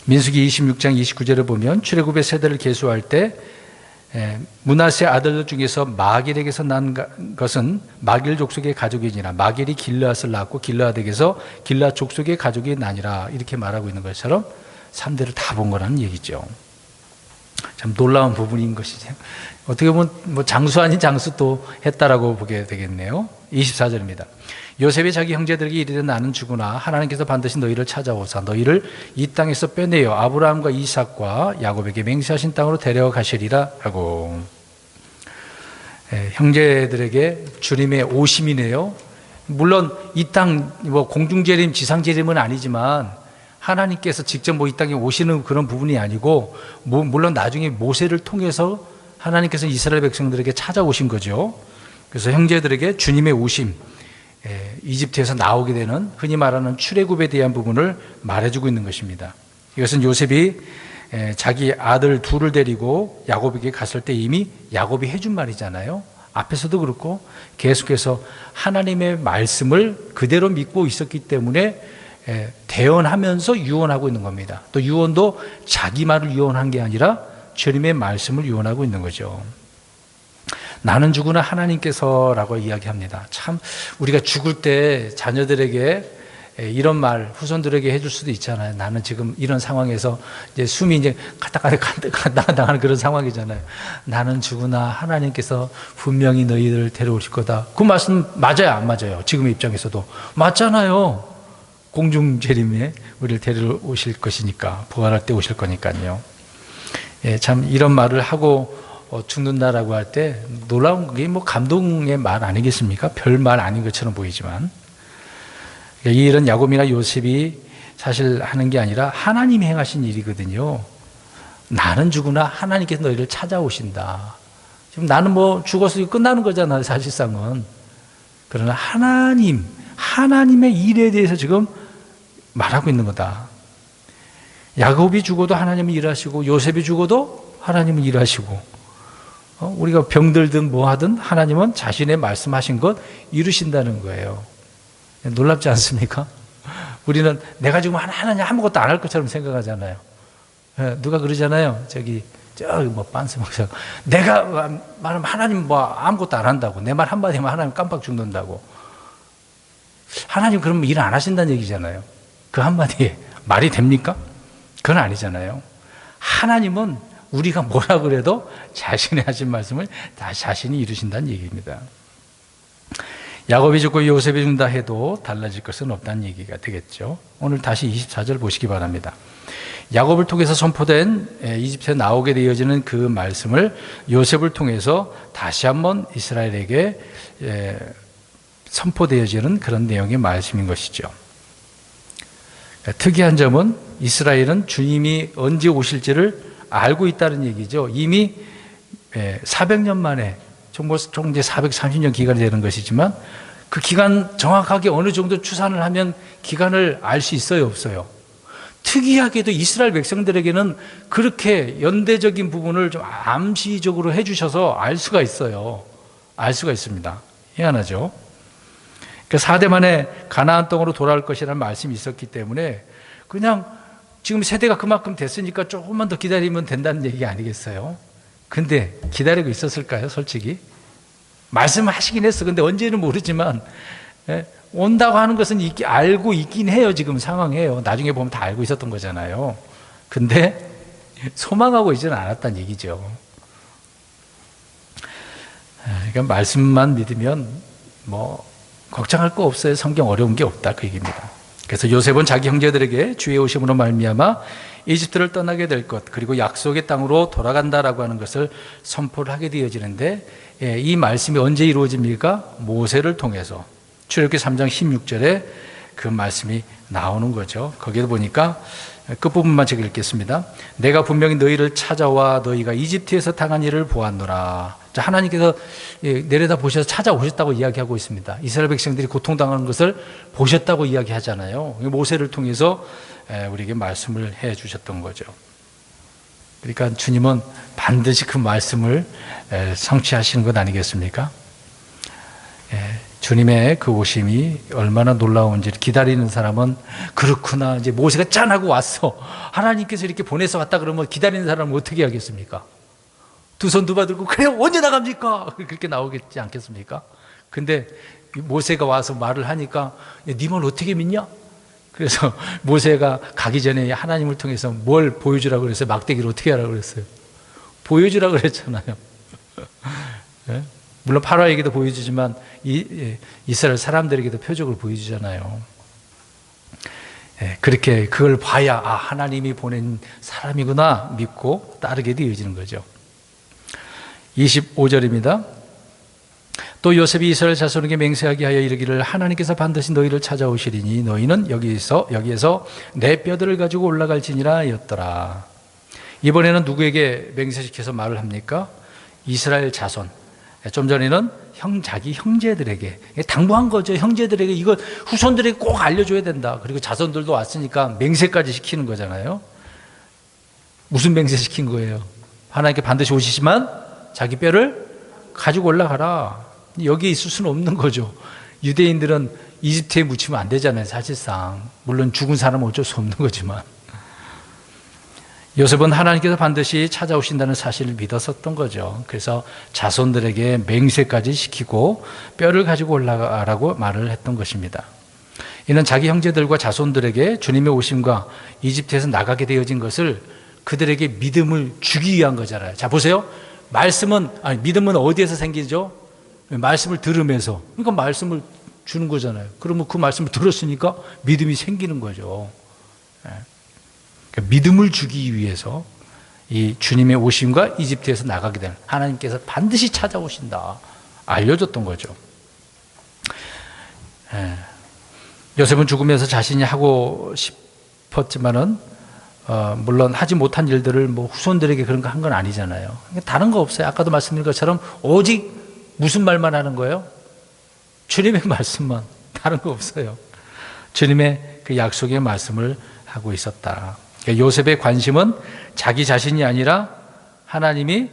Speaker 1: 민수기 26장 29절을 보면 출애굽의 세대를 계수할 때 므낫세 아들들 중에서 마길에게서 난 것은 마길 족속의 가족이니라. 마길이 길르앗을 낳고 길르앗에게서 길르앗 족속의 가족이 나니라. 이렇게 말하고 있는 것처럼 3대를 다 본 거라는 얘기죠. 참 놀라운 부분인 것이죠. 어떻게 보면 뭐 장수 아닌 장수 또 했다라고 보게 되겠네요. 24절입니다. 요셉이 자기 형제들에게 이르되 나는 죽으나 하나님께서 반드시 너희를 찾아오사 너희를 이 땅에서 빼내어 아브라함과 이삭과 야곱에게 맹세하신 땅으로 데려가시리라 하고, 형제들에게 주님의 오심이네요. 물론 이 땅 뭐 공중재림 지상재림은 아니지만 하나님께서 직접 이 땅에 오시는 그런 부분이 아니고, 물론 나중에 모세를 통해서 하나님께서 이스라엘 백성들에게 찾아오신 거죠. 그래서 형제들에게 주님의 오심, 이집트에서 나오게 되는 흔히 말하는 출애굽에 대한 부분을 말해주고 있는 것입니다. 이것은 요셉이 자기 아들 둘을 데리고 야곱에게 갔을 때 이미 야곱이 해준 말이잖아요. 앞에서도 그렇고 계속해서 하나님의 말씀을 그대로 믿고 있었기 때문에 대언하면서 유언하고 있는 겁니다. 또 유언도 자기 말을 유언한 게 아니라 주님의 말씀을 유언하고 있는 거죠. 나는 죽으나 하나님께서라고 이야기합니다. 참 우리가 죽을 때 자녀들에게 이런 말 후손들에게 해줄 수도 있잖아요. 나는 지금 이런 상황에서 이제 숨이 이제 간다 하는 그런 상황이잖아요. 나는 죽으나 하나님께서 분명히 너희들을 데려오실 거다. 그 말씀 맞아요, 안 맞아요? 지금의 입장에서도 맞잖아요. 공중재림에 우리를 데려오실 것이니까, 부활할 때 오실 거니까요. 참 이런 말을 하고 죽는다라고 할 때 놀라운 게 뭐 감동의 말 아니겠습니까? 별 말 아닌 것처럼 보이지만, 이 일은 야곱이나 요셉이 사실 하는 게 아니라 하나님이 행하신 일이거든요. 나는 죽으나 하나님께서 너희를 찾아오신다. 지금 나는 뭐 죽어서 끝나는 거잖아요, 사실상은. 그러나 하나님의 일에 대해서 지금 말하고 있는 거다. 야곱이 죽어도 하나님은 일하시고, 요셉이 죽어도 하나님은 일하시고, 우리가 병들든 뭐 하든 하나님은 자신의 말씀하신 것 이루신다는 거예요. 놀랍지 않습니까? 우리는 내가 지금 하나님 아무것도 안 할 것처럼 생각하잖아요. 누가 그러잖아요. 저기 뭐 빤스 목사, 내가 말하면 하나님 뭐 아무것도 안 한다고, 내 말 한마디면 하나님 깜빡 죽는다고. 하나님 그러면 일 안 하신다는 얘기잖아요. 그 한마디에 말이 됩니까? 그건 아니잖아요. 하나님은 우리가 뭐라 그래도 자신이 하신 말씀을 다 자신이 이루신다는 얘기입니다. 야곱이 죽고 요셉이 죽는다 해도 달라질 것은 없다는 얘기가 되겠죠. 오늘 다시 24절 보시기 바랍니다. 야곱을 통해서 선포된 이집트에 나오게 되어지는 그 말씀을 요셉을 통해서 다시 한번 이스라엘에게 선포되어지는 그런 내용의 말씀인 것이죠. 특이한 점은 이스라엘은 주님이 언제 오실지를 알고 있다는 얘기죠. 이미 400년 만에, 총 이제 430년 기간이 되는 것이지만 그 기간 정확하게 어느 정도 추산을 하면 기간을 알 수 있어요, 없어요? 특이하게도 이스라엘 백성들에게는 그렇게 연대적인 부분을 좀 암시적으로 해주셔서 알 수가 있어요. 알 수가 있습니다. 희한하죠? 그 4대 만에 가나안 땅으로 돌아올 것이라는 말씀이 있었기 때문에 그냥 지금 세대가 그만큼 됐으니까 조금만 더 기다리면 된다는 얘기 아니겠어요? 근데 기다리고 있었을까요, 솔직히? 말씀하시긴 했어. 근데 언제는 모르지만 온다고 하는 것은 알고 있긴 해요. 지금 상황이에요. 나중에 보면 다 알고 있었던 거잖아요. 근데 소망하고 있지는 않았다는 얘기죠. 그러니까 말씀만 믿으면 뭐 걱정할 거 없어요. 성경 어려운 게 없다, 그 얘기입니다. 그래서 요셉은 자기 형제들에게 주의 오심으로 말미암아 이집트를 떠나게 될 것, 그리고 약속의 땅으로 돌아간다라고 하는 것을 선포를 하게 되어지는데, 이 말씀이 언제 이루어집니까? 모세를 통해서. 출애굽기 3장 16절에 그 말씀이 나오는 거죠. 거기에 보니까 끝부분만 제가 읽겠습니다. 내가 분명히 너희를 찾아와 너희가 이집트에서 당한 일을 보았노라. 하나님께서 내려다 보셔서 찾아오셨다고 이야기하고 있습니다. 이스라엘 백성들이 고통당하는 것을 보셨다고 이야기하잖아요. 모세를 통해서 우리에게 말씀을 해 주셨던 거죠. 그러니까 주님은 반드시 그 말씀을 성취하시는 것 아니겠습니까? 주님의 그 오심이 얼마나 놀라운지 기다리는 사람은, 그렇구나, 이제 모세가 짠하고 왔어, 하나님께서 이렇게 보내서 왔다 그러면 기다리는 사람은 어떻게 하겠습니까? 두 손 두 발 들고 그래요, 언제 나갑니까? 그렇게 나오겠지 않겠습니까? 근데 모세가 와서 말을 하니까 네 말 어떻게 믿냐? 그래서 모세가 가기 전에 하나님을 통해서 뭘 보여주라고 그랬어요? 막대기를 어떻게 하라고 그랬어요? 보여주라고 그랬잖아요. 네? 물론 파라오에게도 보여주지만 이스라엘 사람들에게도 표적을 보여주잖아요. 그렇게 그걸 봐야 하나님이 보낸 사람이구나 믿고 따르게 되어지는 거죠. 25절입니다. 또 요셉이 이스라엘 자손에게 맹세하게 하여 이르기를 하나님께서 반드시 너희를 찾아오시리니 너희는 여기에서 내 뼈들을 가지고 올라갈지니라 하였더라. 이번에는 누구에게 맹세시켜서 말을 합니까? 이스라엘 자손. 좀 전에는 자기 형제들에게 당부한 거죠. 형제들에게 이거 후손들에게 꼭 알려줘야 된다. 그리고 자손들도 왔으니까 맹세까지 시키는 거잖아요. 무슨 맹세 시킨 거예요? 하나님께 반드시 오시지만 자기 뼈를 가지고 올라가라. 여기에 있을 수는 없는 거죠. 유대인들은 이집트에 묻히면 안 되잖아요, 사실상. 물론 죽은 사람은 어쩔 수 없는 거지만. 요셉은 하나님께서 반드시 찾아오신다는 사실을 믿었었던 거죠. 그래서 자손들에게 맹세까지 시키고 뼈를 가지고 올라가라고 말을 했던 것입니다. 이는 자기 형제들과 자손들에게 주님의 오심과 이집트에서 나가게 되어진 것을 그들에게 믿음을 주기 위한 거잖아요. 자, 보세요. 믿음은 어디에서 생기죠? 말씀을 들으면서. 그러니까 말씀을 주는 거잖아요. 그러면 그 말씀을 들었으니까 믿음이 생기는 거죠. 그러니까 믿음을 주기 위해서 이 주님의 오심과 이집트에서 나가게 되는, 하나님께서 반드시 찾아오신다 알려줬던 거죠. 요셉은 죽으면서 자신이 하고 싶었지만은 물론 하지 못한 일들을 후손들에게 그런 거 한 건 아니잖아요. 다른 거 없어요. 아까도 말씀드린 것처럼 오직 무슨 말만 하는 거예요? 주님의 말씀만, 다른 거 없어요. 주님의 그 약속의 말씀을 하고 있었다. 그러니까 요셉의 관심은 자기 자신이 아니라 하나님이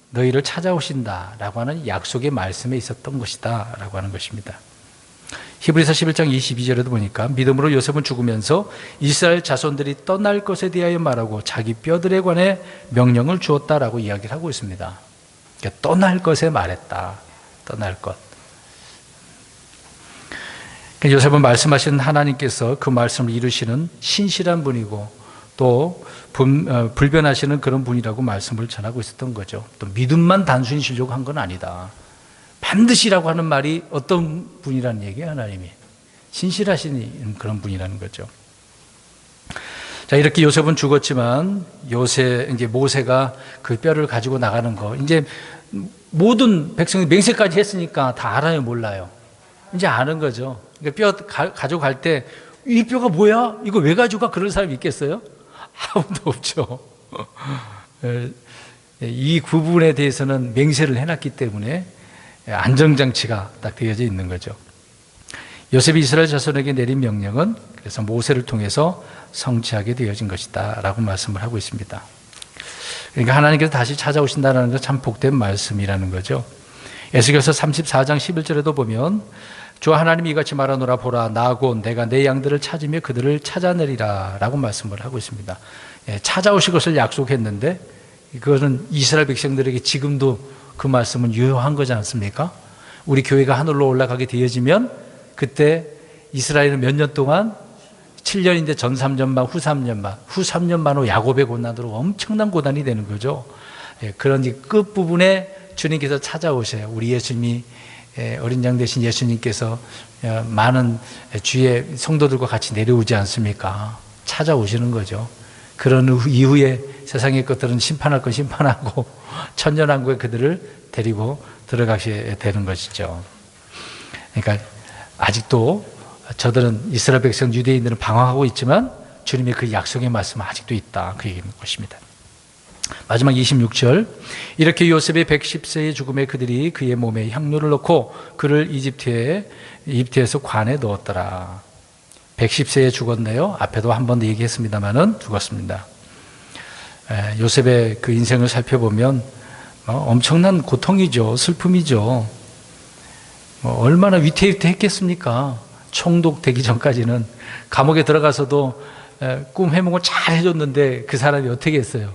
Speaker 1: 너희를 찾아오신다라고 하는 약속의 말씀에 있었던 것이다 라고 하는 것입니다. 히브리서 11장 22절에도 보니까 믿음으로 요셉은 죽으면서 이스라엘 자손들이 떠날 것에 대하여 말하고 자기 뼈들에 관해 명령을 주었다라고 이야기를 하고 있습니다. 그러니까 떠날 것에 말했다. 떠날 것. 그러니까 요셉은 말씀하신 하나님께서 그 말씀을 이루시는 신실한 분이고 또 불변하시는 그런 분이라고 말씀을 전하고 있었던 거죠. 또 믿음만 단순히 주려고 한 건 아니다. 반드시라고 하는 말이 어떤 분이라는 얘기예요? 하나님이 신실하신 그런 분이라는 거죠. 자, 이렇게 요셉은 죽었지만 이제 모세가 그 뼈를 가지고 나가는 거, 이제 모든 백성이 맹세까지 했으니까 다 알아요, 몰라요? 이제 아는 거죠. 그러니까 뼈 가져갈 때 이 뼈가 뭐야? 이거 왜 가져가? 그런 사람이 있겠어요? 아무도 없죠. 이 부분에 대해서는 맹세를 해놨기 때문에 안정장치가 딱 되어져 있는 거죠. 요셉이 이스라엘 자손에게 내린 명령은 그래서 모세를 통해서 성취하게 되어진 것이다 라고 말씀을 하고 있습니다. 그러니까 하나님께서 다시 찾아오신다는 건 참 복된 말씀이라는 거죠. 에스겔서 34장 11절에도 보면 주 하나님이 이같이 말하노라 보라 나 곧 내가 내 양들을 찾으며 그들을 찾아내리라 라고 말씀을 하고 있습니다. 찾아오실 것을 약속했는데 그것은 이스라엘 백성들에게 지금도 그 말씀은 유효한 거지 않습니까? 우리 교회가 하늘로 올라가게 되어지면 그때 이스라엘은 몇 년 동안 7년인데 전 3년만 후 3년만 후 3년만 후 야곱의 고난으로 엄청난 고난이 되는 거죠. 그런 끝부분에 주님께서 찾아오셔요. 우리 예수님이 어린 양 되신 예수님께서 많은 주의 성도들과 같이 내려오지 않습니까? 찾아오시는 거죠. 그런 이후에 세상의 것들은 심판할 건 심판하고 천년왕국에 그들을 데리고 들어가셔야 되는 것이죠. 그러니까 아직도 저들은 이스라엘 백성 유대인들은 방황하고 있지만 주님의 그 약속의 말씀은 아직도 있다. 그 얘기인 것입니다. 마지막 26절 이렇게 요셉의 110세의 죽음에 그들이 그의 몸에 향료를 넣고 그를 이집트에서 관에 넣었더라. 110세에 죽었네요. 앞에도 한 번 얘기했습니다마는 죽었습니다. 요셉의 그 인생을 살펴보면 엄청난 고통이죠. 슬픔이죠. 얼마나 위태위태했겠습니까? 총독되기 전까지는 감옥에 들어가서도 꿈 해몽을 잘 해줬는데 그 사람이 어떻게 했어요?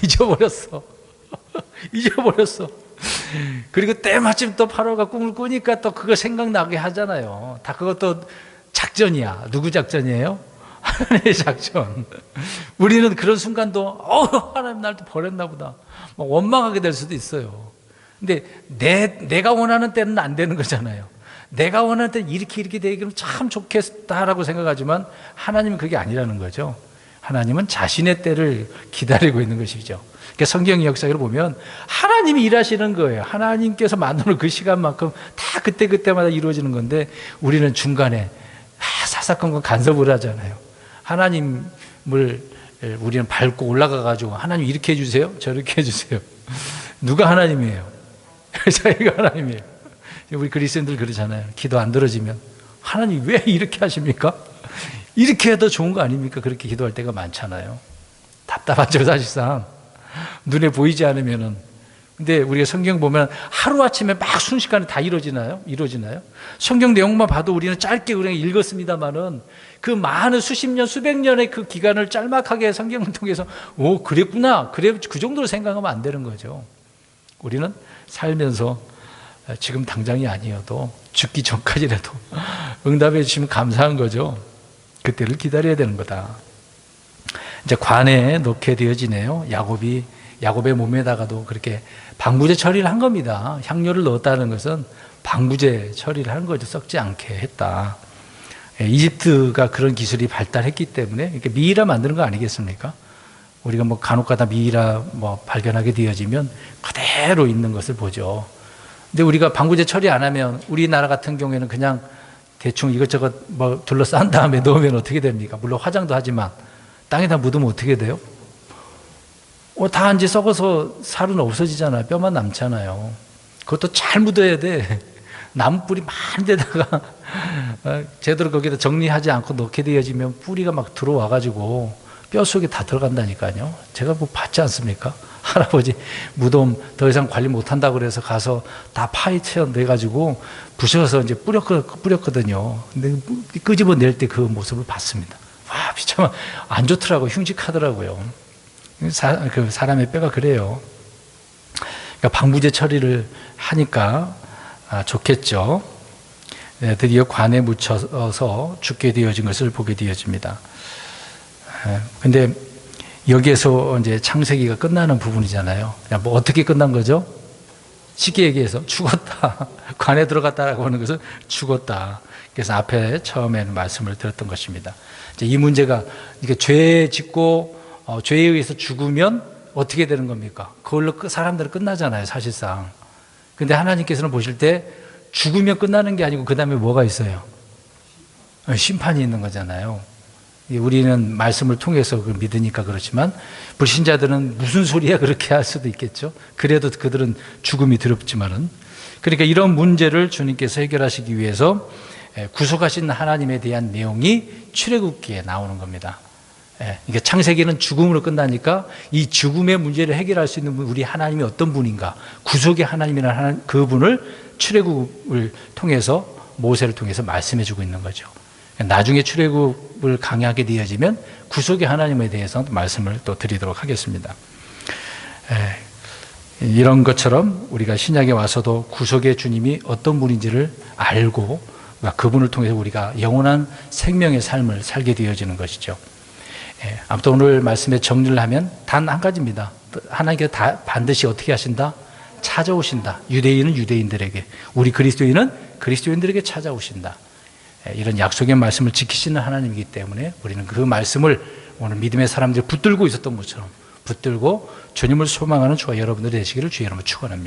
Speaker 1: 잊어버렸어. 잊어버렸어. 그리고 때마침 또 파로가 꿈을 꾸니까 또 그거 생각나게 하잖아요. 다 그것도 작전이야. 누구 작전이에요? 하나님의 작전. 우리는 그런 순간도 하나님 날 또 버렸나 보다. 원망하게 될 수도 있어요. 근데 내가 원하는 때는 안 되는 거잖아요. 내가 원하는 때는 이렇게 되기는 참 좋겠다라고 생각하지만 하나님은 그게 아니라는 거죠. 하나님은 자신의 때를 기다리고 있는 것이죠. 그러니까 성경 역사를 보면 하나님이 일하시는 거예요. 하나님께서 만드는 그 시간만큼 다 그때마다 이루어지는 건데 우리는 중간에 사사건건 간섭을 하잖아요. 하나님을 우리는 밟고 올라가가지고 하나님 이렇게 해주세요. 저렇게 해주세요. 누가 하나님이에요? 자기가 하나님이에요. 우리 그리스도인들 그러잖아요. 기도 안 들어지면 하나님 왜 이렇게 하십니까? 이렇게 해도 좋은 거 아닙니까? 그렇게 기도할 때가 많잖아요. 답답하죠, 사실상. 눈에 보이지 않으면은. 근데 우리가 성경 보면 하루아침에 막 순식간에 다 이루어지나요? 성경 내용만 봐도 우리는 짧게 그냥 읽었습니다만은 그 많은 수십 년, 수백 년의 그 기간을 짤막하게 성경을 통해서 그랬구나. 그래, 그 정도로 생각하면 안 되는 거죠. 우리는 살면서 지금 당장이 아니어도 죽기 전까지라도 응답해 주시면 감사한 거죠. 그때를 기다려야 되는 거다. 이제 관에 넣게 되어지네요. 야곱의 몸에다가도 그렇게 방부제 처리를 한 겁니다. 향료를 넣었다는 것은 방부제 처리를 한 거죠. 썩지 않게 했다. 이집트가 그런 기술이 발달했기 때문에 이렇게 미이라 만드는 거 아니겠습니까? 우리가 간혹가다 미이라 발견하게 되어지면 그대로 있는 것을 보죠. 근데 우리가 방부제 처리 안 하면 우리나라 같은 경우에는 그냥 대충 이것저것 둘러싼 다음에 넣으면 어떻게 됩니까? 물론 화장도 하지만 땅에다 묻으면 어떻게 돼요? 다 이제 썩어서 살은 없어지잖아요. 뼈만 남잖아요. 그것도 잘 묻어야 돼. 나무뿌리 많은 데다가 제대로 거기다 정리하지 않고 넣게 되어지면 뿌리가 막 들어와가지고 뼈 속에 다 들어간다니까요. 제가 봤지 않습니까? 할아버지 무덤 더 이상 관리 못한다고 그래서 가서 다 파헤쳐 내가지고 부셔서 이제 뿌렸거든요. 근데 끄집어 낼 때 그 모습을 봤습니다. 와, 참 안 좋더라고요. 흉측하더라고요. 그 사람의 뼈가 그래요. 그러니까 방부제 처리를 하니까 좋겠죠. 네, 드디어 관에 묻혀서 죽게 되어진 것을 보게 되어집니다. 근데 여기에서 이제 창세기가 끝나는 부분이잖아요. 뭐 어떻게 끝난 거죠? 쉽게 얘기해서 죽었다. 관에 들어갔다라고 하는 것은 죽었다. 그래서 앞에 처음에는 말씀을 드렸던 것입니다. 이제 이 문제가 이게 죄 짓고 죄에 의해서 죽으면 어떻게 되는 겁니까? 그걸로 사람들은 끝나잖아요, 사실상. 근데 하나님께서는 보실 때 죽으면 끝나는 게 아니고 그 다음에 뭐가 있어요? 심판이 있는 거잖아요. 우리는 말씀을 통해서 믿으니까 그렇지만 불신자들은 무슨 소리야 그렇게 할 수도 있겠죠. 그래도 그들은 죽음이 두렵지만은. 그러니까 이런 문제를 주님께서 해결하시기 위해서 구속하신 하나님에 대한 내용이 출애굽기에 나오는 겁니다. 이게 창세기는 죽음으로 끝나니까 이 죽음의 문제를 해결할 수 있는 우리 하나님이 어떤 분인가, 구속의 하나님이라는 그분을 출애굽을 통해서, 모세를 통해서 말씀해 주고 있는 거죠. 나중에 출애굽을 강의하게 되어지면 구속의 하나님에 대해서 말씀을 또 드리도록 하겠습니다. 이런 것처럼 우리가 신약에 와서도 구속의 주님이 어떤 분인지를 알고 그분을 통해서 우리가 영원한 생명의 삶을 살게 되어지는 것이죠. 아무튼 오늘 말씀에 정리를 하면 단 한 가지입니다. 하나님께서 다 반드시 어떻게 하신다? 찾아오신다. 유대인은 유대인들에게, 우리 그리스도인은 그리스도인들에게 찾아오신다. 이런 약속의 말씀을 지키시는 하나님이기 때문에 우리는 그 말씀을 오늘 믿음의 사람들이 붙들고 있었던 것처럼 붙들고 주님을 소망하는 저와 여러분들이 되시기를 주의 이름으로 축원합니다.